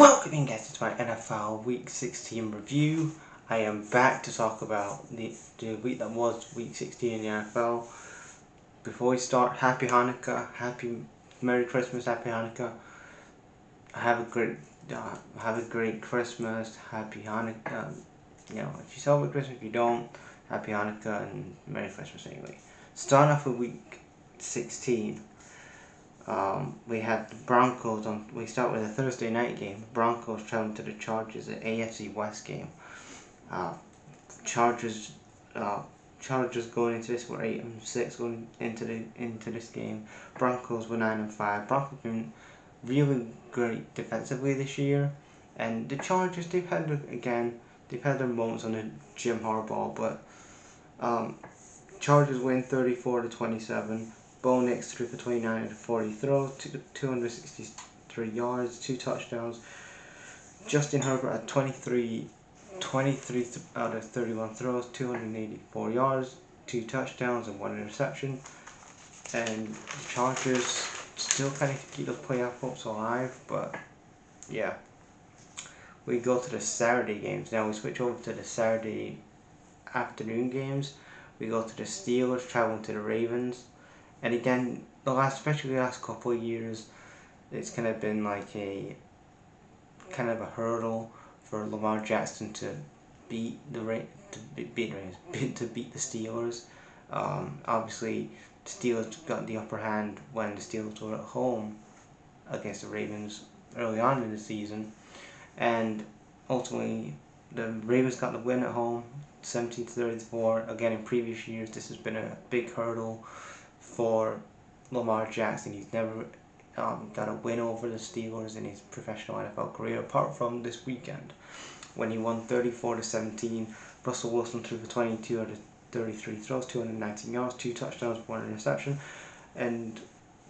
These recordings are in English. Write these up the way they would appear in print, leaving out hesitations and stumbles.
Welcome in guys to my NFL Week 16 review. I am back to talk about the week that was Week 16 in the NFL. Before we start, Happy Hanukkah, Merry Christmas, Happy Hanukkah. Have a great Christmas, Happy Hanukkah. If you celebrate Christmas, if you don't, Happy Hanukkah and Merry Christmas anyway. Starting off with Week 16. We had the Broncos on. We start with a Thursday night game. Broncos traveling to the Chargers, an AFC West game. Chargers going into this were 8-6 going into this game. Broncos were 9-5. Broncos been really great defensively this year, and the Chargers they've had their moments on the Jim Harbaugh, but Chargers win 34-27. Bo Nix threw for 29 to 40 throws, 263 yards, 2 touchdowns. Justin Herbert had 23 out of 31 throws, 284 yards, 2 touchdowns and 1 interception. And the Chargers still kind of keep the playoff hopes alive, but yeah. We go to the Saturday games. Now we switch over to the Saturday afternoon games. We go to the Steelers traveling to the Ravens. And again, especially the last couple of years, it's kind of been like a hurdle for Lamar Jackson to beat the Steelers. Obviously, the Steelers got the upper hand when the Steelers were at home against the Ravens early on in the season, and ultimately the Ravens got the win at home, 17-34. Again, in previous years, this has been a big hurdle for Lamar Jackson. He's never got a win over the Steelers in his professional NFL career, apart from this weekend when he won 34-17. Russell Wilson threw for 22 out of 33 throws, 219 yards, 2 touchdowns, 1 interception, and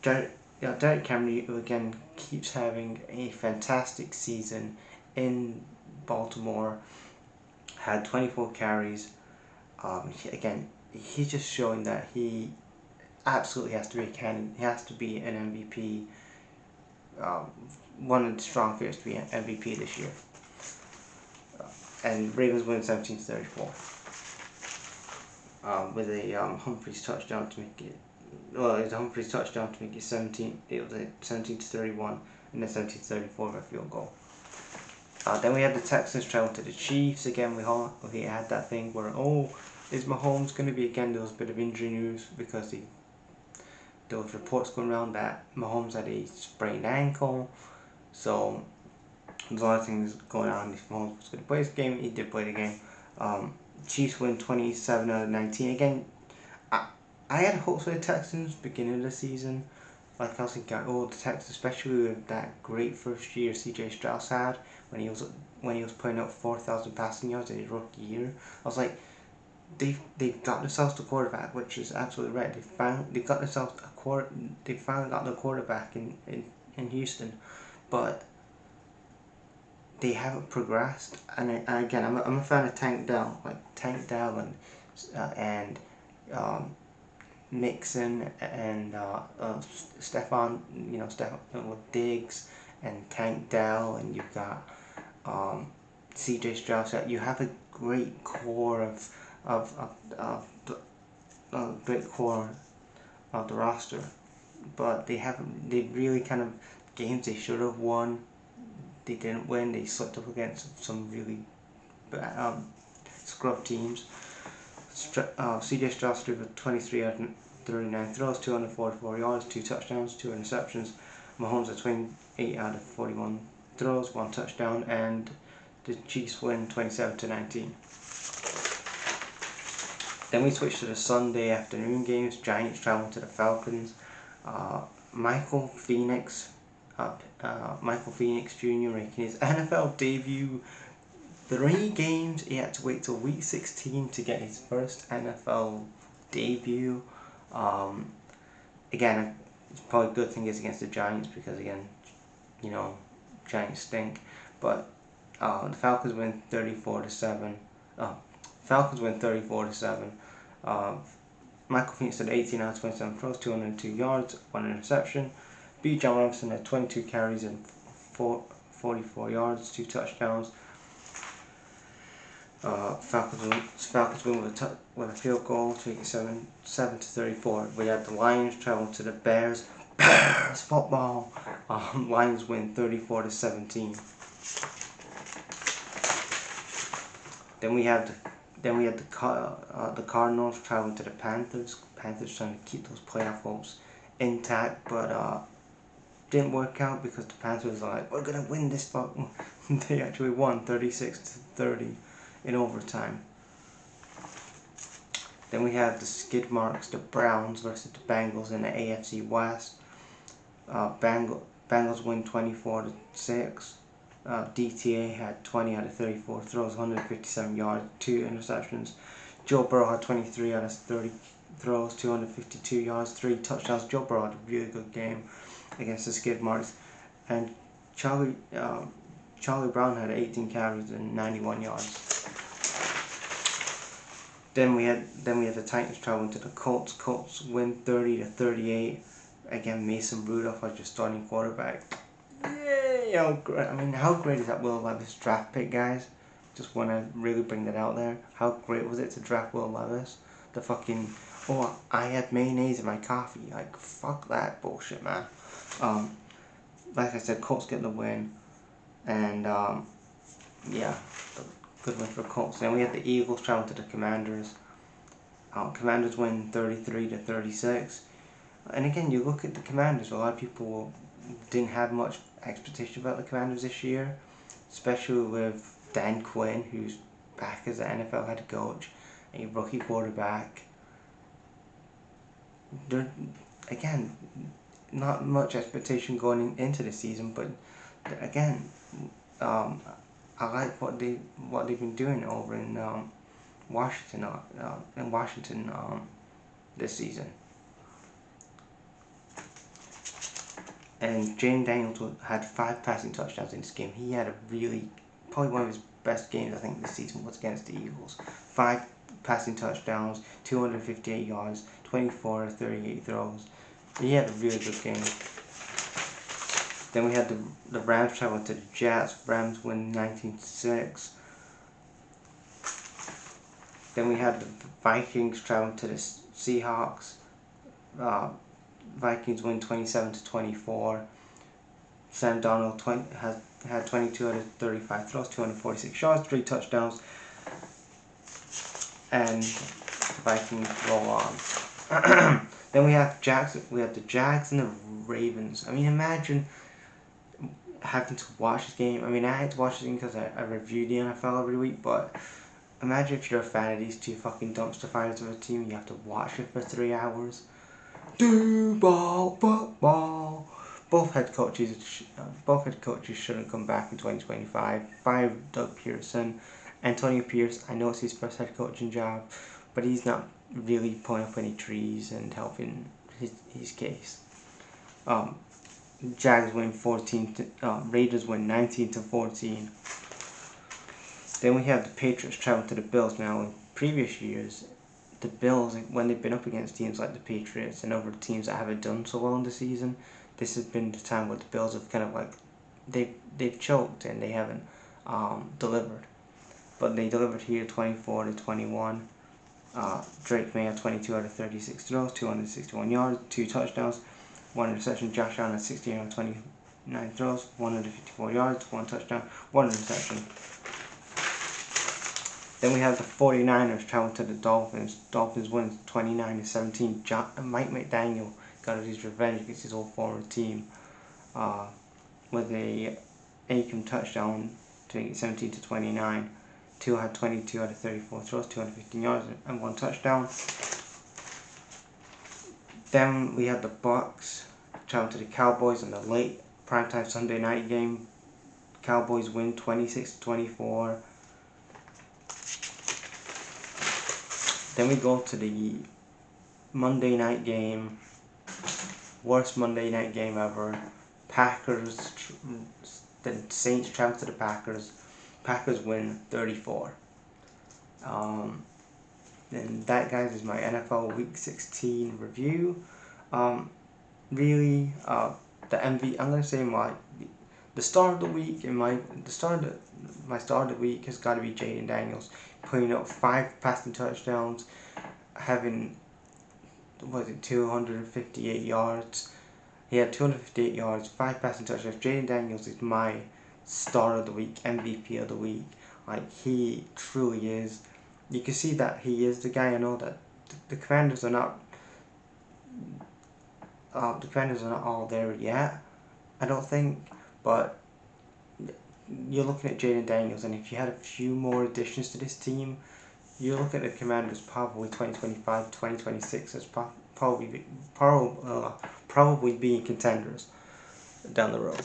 Derrick Henry, who again keeps having a fantastic season in Baltimore, had 24 carries. He's just showing that he absolutely has to be a candidate. He has to be an MVP. One of the strong favorites to be an MVP this year. And Ravens win 17-34 with a Humphries touchdown to make it. Well, it was a Humphries touchdown to make it 17. It was a 17-31 and then 17-34 a field goal. Then we had the Texans traveling to the Chiefs. Again, we had that thing where, is Mahomes going to be again? There was a bit of injury news because there was reports going around that Mahomes had a sprained ankle. So there's a lot of things going on. If Mahomes was going to play this game, he did play the game. Chiefs win 27 out of 19. Again, I had hopes for the Texans beginning of the season. Like I was thinking, the Texans, especially with that great first year C.J. Stroud had when he was putting up 4,000 passing yards in his rookie year. I was like, they've got themselves the quarterback, which is absolutely right. They finally got the quarterback in Houston, but they haven't progressed. And again, I'm a fan of Tank Dell, and Mixon and Stephon with Diggs and Tank Dell, and you've got C.J. Stroud. You have a great core of the roster, but they really kind of games they should have won, they didn't win. They slipped up against some really scrub teams. C.J. Stroud threw for 23 out of 39 throws, 244 yards, 2 touchdowns, 2 interceptions. Mahomes had 28 out of 41 throws, 1 touchdown, and the Chiefs win 27-19. Then we switch to the Sunday afternoon games. Giants traveling to the Falcons. Michael Phoenix Jr. making his NFL debut. 3 games. He had to wait till week 16 to get his first NFL debut. Again, it's probably a good thing is against the Giants because again, Giants stink. But the Falcons win 34-7. Falcons win 34-7. Michael Phoenix had 18 out of 27 throws, 202 yards, 1 interception. Bijan Robinson had 22 carries and 44 yards, 2 touchdowns. Falcons win with a field goal to make it 7-34. We had the Lions travel to the Bears. Bears football. Lions win 34-17. Then we had the Cardinals traveling to the Panthers. Panthers trying to keep those playoff hopes intact, but didn't work out because the Panthers are like, we're gonna win this fuck. They actually won 36-30 in overtime. Then we have the skid marks, the Browns versus the Bengals in the AFC West. Bengals win 24-6. DTA had 20 out of 34 throws, 157 yards, 2 interceptions. Joe Burrow had 23 out of 30 throws, 252 yards, 3 touchdowns. Joe Burrow had a really good game against the skid marks. And Charlie Brown had 18 carries and 91 yards. Then we had the Titans traveling to the Colts. Colts win 30-38. Again, Mason Rudolph was your starting quarterback. Yay! I mean, how great is that Will Levis draft pick, guys? Just want to really bring that out there. How great was it to draft Will Levis? The fucking, oh, I had mayonnaise in my coffee. Like, fuck that bullshit, man. Like I said, Colts get the win. And, yeah, good win for Colts. Then we had the Eagles traveling to the Commanders. Commanders win 33-36. And again, you look at the Commanders, a lot of people didn't have much expectation about the Commanders this year, especially with Dan Quinn, who's back as an NFL head coach, a rookie quarterback. Again, not much expectation going into the season, but again, I like what they've been doing over in Washington this season. And Jaden Daniels had 5 passing touchdowns in this game. He had probably one of his best games, I think, this season was against the Eagles. 5 passing touchdowns, 258 yards, 24 of 38 throws. He had a really good game. Then we had the Rams travel to the Jets. Rams win 19-6. Then we had the Vikings traveling to the Seahawks. Vikings win 27-24. Sam Darnold had 22 out of 35 throws, 246 yards, 3 touchdowns, and the Vikings roll on. Then we have the Jags and the Ravens. I mean, imagine having to watch this game. I mean, I had to watch this game because I review the NFL every week, but imagine if you're a fan of these two fucking dumpster fires of a team, you have to watch it for 3 hours. Do ball football. Both head coaches shouldn't come back in 2025. Fire Doug Pearson. Antonio Pierce, I know it's his first head coaching job, but he's not really pulling up any trees and helping his case. Jags win Raiders win 19-14. Then we have the Patriots traveling to the Bills. Now, in previous years, the Bills, when they've been up against teams like the Patriots and other teams that haven't done so well in the season, this has been the time where the Bills have kind of like, they've choked and they haven't delivered. But they delivered here 24-21. Drake May had 22 out of 36 throws, 261 yards, 2 touchdowns, 1 interception. Josh Allen had 16 out of 29 throws, 154 yards, 1 touchdown, 1 interception. Then we have the 49ers traveling to the Dolphins. Dolphins win 29-17. Mike McDaniel got his revenge against his old former team with a Aikman touchdown to make it 17-29. Tua had 22 out of 34 throws, 215 yards, and 1 touchdown. Then we have the Bucks traveling to the Cowboys in the late primetime Sunday night game. Cowboys win 26-24. Then we go to the Monday night game. Worst Monday night game ever. The Saints travel to the Packers. Packers win 34. And that, guys, is my NFL Week 16 review. I'm gonna say The star of the week my star of the week has got to be Jayden Daniels, putting up 5 passing touchdowns, having 258 yards. He had 258 yards, 5 passing touchdowns. Jayden Daniels is my star of the week, MVP of the week. Like, he truly is. You can see that he is the guy. I know that the Commanders are not. The Commanders are not all there yet, I don't think. But you're looking at Jayden Daniels, and if you had a few more additions to this team, you're looking at the Commanders probably 2025, 2026 as probably being contenders down the road.